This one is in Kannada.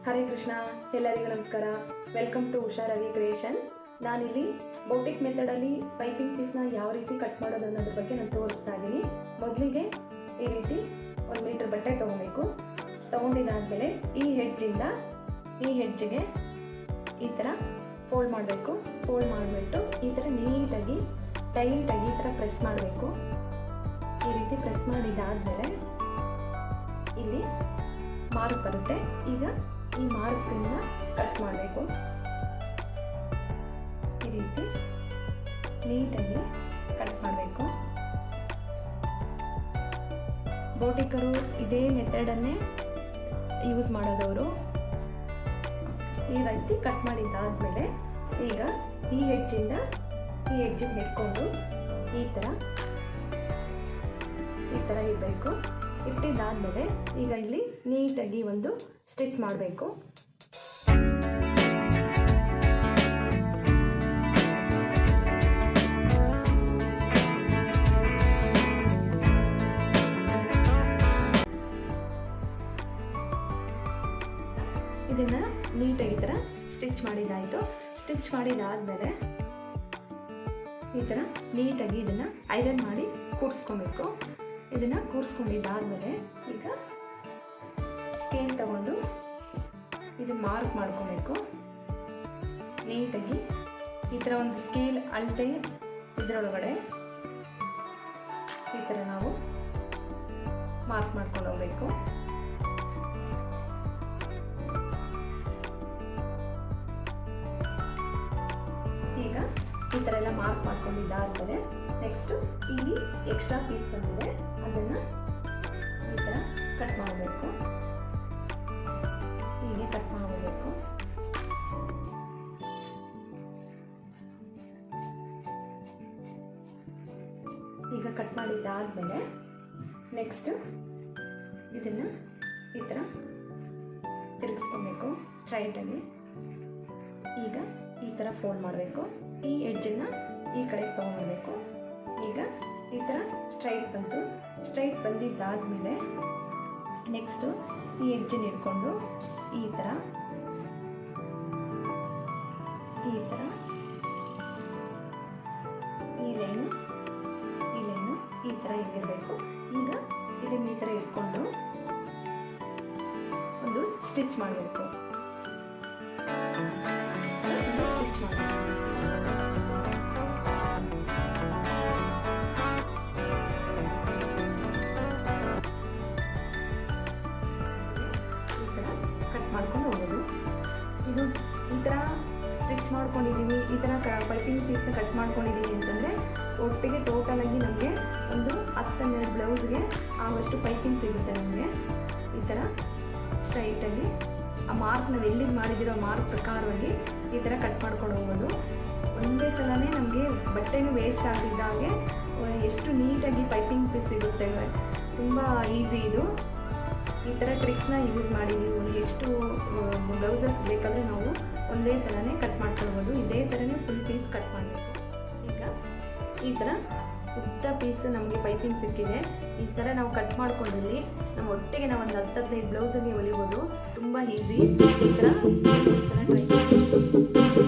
ಹರೇ ಕೃಷ್ಣ. ಎಲ್ಲರಿಗೂ ನಮಸ್ಕಾರ. Welcome to Usha Ravi creations. ನಾನಿಲ್ಲಿ ಬೌಟಿಕ್ ಮೆಥಡಲ್ಲಿ ಪೈಪಿಂಗ್ ಪೀಸ್ನ ಯಾವ ರೀತಿ ಕಟ್ ಮಾಡೋದು ಅನ್ನೋದ್ರ ಬಗ್ಗೆ ನಾನು ತೋರಿಸ್ತಾ ಇದ್ದೀನಿ. ಮೊದಲಿಗೆ ಈ ರೀತಿ 1 ಮೀಟರ್ ಬಟ್ಟೆ ತೊಗೊಬೇಕು. ತೊಗೊಂಡಿದ್ದಾದಮೇಲೆ ಈ ಹೆಡ್ಜಿಂದ ಈ ಹೆಡ್ಜಿಗೆ ಈ ಥರ ಫೋಲ್ಡ್ ಮಾಡಬೇಕು. ಫೋಲ್ಡ್ ಮಾಡಿಬಿಟ್ಟು ಈ ಥರ ನೀಟಾಗಿ ಟೈಟಾಗಿ ಈ ಥರ ಪ್ರೆಸ್ ಮಾಡಬೇಕು. ಈ ರೀತಿ ಪ್ರೆಸ್ ಮಾಡಿದ್ದಾದಮೇಲೆ ಇಲ್ಲಿ ಮಾರ್ಕ್ ಬರುತ್ತೆ. ಈಗ ಈ ಮಾರ್ಕನ್ನ ಕಟ್ ಮಾಡಬೇಕು. ಈ ರೀತಿ ನೀಟಾಗಿ ಕಟ್ ಮಾಡಬೇಕು. ಬೌಟಿಕರು ಇದೇ ಮೆಥಡನ್ನೇ ಯೂಸ್ ಮಾಡೋದವರು. ಈ ರೀತಿ ಕಟ್ ಮಾಡಿದ್ದಾದಮೇಲೆ ಈಗ ಈ ಹೆಡ್ಜಿಂದ ಈ ಹೆಡ್ಜಿಗೆ ಹಿಡ್ಕೊಂಡು ಈ ಥರ ಇರಬೇಕು. ಇಟ್ಟಿದ್ದಾದಮೇಲೆ ಈಗ ಇಲ್ಲಿ ನೀಟಾಗಿ ಒಂದು ಸ್ಟಿಚ್ ಮಾಡಬೇಕು. ಇದನ್ನು ನೀಟಾಗಿ ಈ ಥರ ಸ್ಟಿಚ್ ಮಾಡಿದ್ದಾಯಿತು. ಸ್ಟಿಚ್ ಮಾಡಿದಾದಮೇಲೆ ಈ ಥರ ನೀಟಾಗಿ ಇದನ್ನು ಐರನ್ ಮಾಡಿ ಕೂರಿಸ್ಕೊಬೇಕು. ಇದನ್ನು ಕೂರಿಸ್ಕೊಂಡಿದ್ದಾದಮೇಲೆ ಈಗ ಸ್ಕೇಲ್ ತಗೊಂಡು ಇದನ್ನು ಮಾರ್ಕ್ ಮಾಡ್ಕೊಬೇಕು. ನೀಟಾಗಿ ಈ ಥರ ಒಂದು ಸ್ಕೇಲ್ ಅಳತೆ ಇದರೊಳಗಡೆ ಈ ಥರ ನಾವು ಮಾರ್ಕ್ ಮಾಡ್ಕೊಂಡು ಹೋಗಬೇಕು. ಈಗ ಈ ಥರ ಎಲ್ಲ ಮಾರ್ಕ್ ಮಾಡ್ಕೊಂಡಿದ್ದಾದ್ಮೇಲೆ ನೆಕ್ಸ್ಟು ಇಲ್ಲಿ ಎಕ್ಸ್ಟ್ರಾ ಪೀಸ್ ಬಂದಿದೆ, ಅದನ್ನು ಈ ಥರ ಕಟ್ ಮಾಡಬೇಕು. ಹೀಗೆ ಕಟ್ ಮಾಡಬೇಕು. ಈಗ ಕಟ್ ಮಾಡಿದ್ದಾದಮೇಲೆ ನೆಕ್ಸ್ಟು ಇದನ್ನು ಈ ಥರ ತಿರುಗಿಸ್ಕೊಬೇಕು ಸ್ಟ್ರೈಟಾಗಿ. ಈಗ ಈ ಥರ ಫೋಲ್ಡ್ ಮಾಡಬೇಕು. ಈ ಎಡ್ಜನ್ನು ಈ ಕಡೆಗೆ ತೊಗೊಳ್ಬೇಕು. ಈಗ ಈ ಥರ ಸ್ಟ್ರೈಟ್ ಬಂತು. ಸ್ಟ್ರೈಟ್ ಬಂದಿದ್ದಾದಮೇಲೆ ನೆಕ್ಸ್ಟು ಈ ಎಡ್ಜನ್ನು ಇಟ್ಕೊಂಡು ಈ ಥರ ಈ ಲೈನು ಈ ಥರ ಇರಬೇಕು. ಈಗ ಇದನ್ನು ಈ ಥರ ಇಟ್ಕೊಂಡು ಒಂದು ಸ್ಟಿಚ್ ಮಾಡಬೇಕು. ಸ್ಟಿಚ್ ಮಾಡಬೇಕು. ಮಾಡ್ಕೊಂಡು ಹೋಗೋದು. ಇದು ಈ ಥರ ಸ್ಟಿಚ್ ಮಾಡ್ಕೊಂಡಿದ್ದೀವಿ, ಈ ಥರ ಪೈಪಿಂಗ್ ಪೀಸ್ನ ಕಟ್ ಮಾಡ್ಕೊಂಡಿದ್ದೀವಿ ಅಂತಂದರೆ ಒಟ್ಟಿಗೆ ಟೋಟಲಾಗಿ ನಮಗೆ ಒಂದು 10-12 ಬ್ಲೌಸ್ಗೆ ಆವಷ್ಟು ಪೈಪಿಂಗ್ ಸಿಗುತ್ತೆ ನಮಗೆ. ಈ ಥರ ಸ್ಟ್ರೈಟಾಗಿ ಆ ಮಾರ್ಕ್ ನಾವು ಎಲ್ಲಿಗೆ ಮಾಡಿದಿರೋ ಮಾರ್ಕ್ ಪ್ರಕಾರವಾಗಿ ಈ ಥರ ಕಟ್ ಮಾಡ್ಕೊಂಡು ಹೋಗೋದು. ಒಂದೇ ಸಲನೇ ನಮಗೆ ಬಟ್ಟೆನೂ ವೇಸ್ಟ್ ಆಗಿದ್ದಾಗೆ ಎಷ್ಟು ನೀಟಾಗಿ ಪೈಪಿಂಗ್ ಪೀಸ್ ಸಿಗುತ್ತೆ. ತುಂಬ ಈಸಿ ಇದು. ಈ ಥರ ಟ್ರಿಕ್ಸ್ನ ಯೂಸ್ ಮಾಡಿ ನೀವು ಎಷ್ಟು ಬ್ಲೌಸಸ್ ಬೇಕಾದರೆ ನಾವು ಒಂದೇ ಸಲನೇ ಕಟ್ ಮಾಡ್ಕೊಳ್ಬೋದು. ಇದೇ ಥರನೇ ಫುಲ್ ಪೀಸ್ ಕಟ್ ಮಾಡಬೇಕು. ಈಗ ಈ ಥರ ಉದ್ದ ಪೀಸು ನಮಗೆ ಪೈಪಿಂಗ್ ಸಿಕ್ಕಿದೆ. ಈ ಥರ ನಾವು ಕಟ್ ಮಾಡ್ಕೊಂಡ್ರಲ್ಲಿ ನಮ್ಮ ಒಟ್ಟಿಗೆ ನಾವು ಒಂದು 10-15 ಬ್ಲೌಸಿಗೆ ಹೊಲಿಬೋದು. ತುಂಬ ಈಸಿ. ಈ ಥರ ಟ್ರೈ ಮಾಡಿ.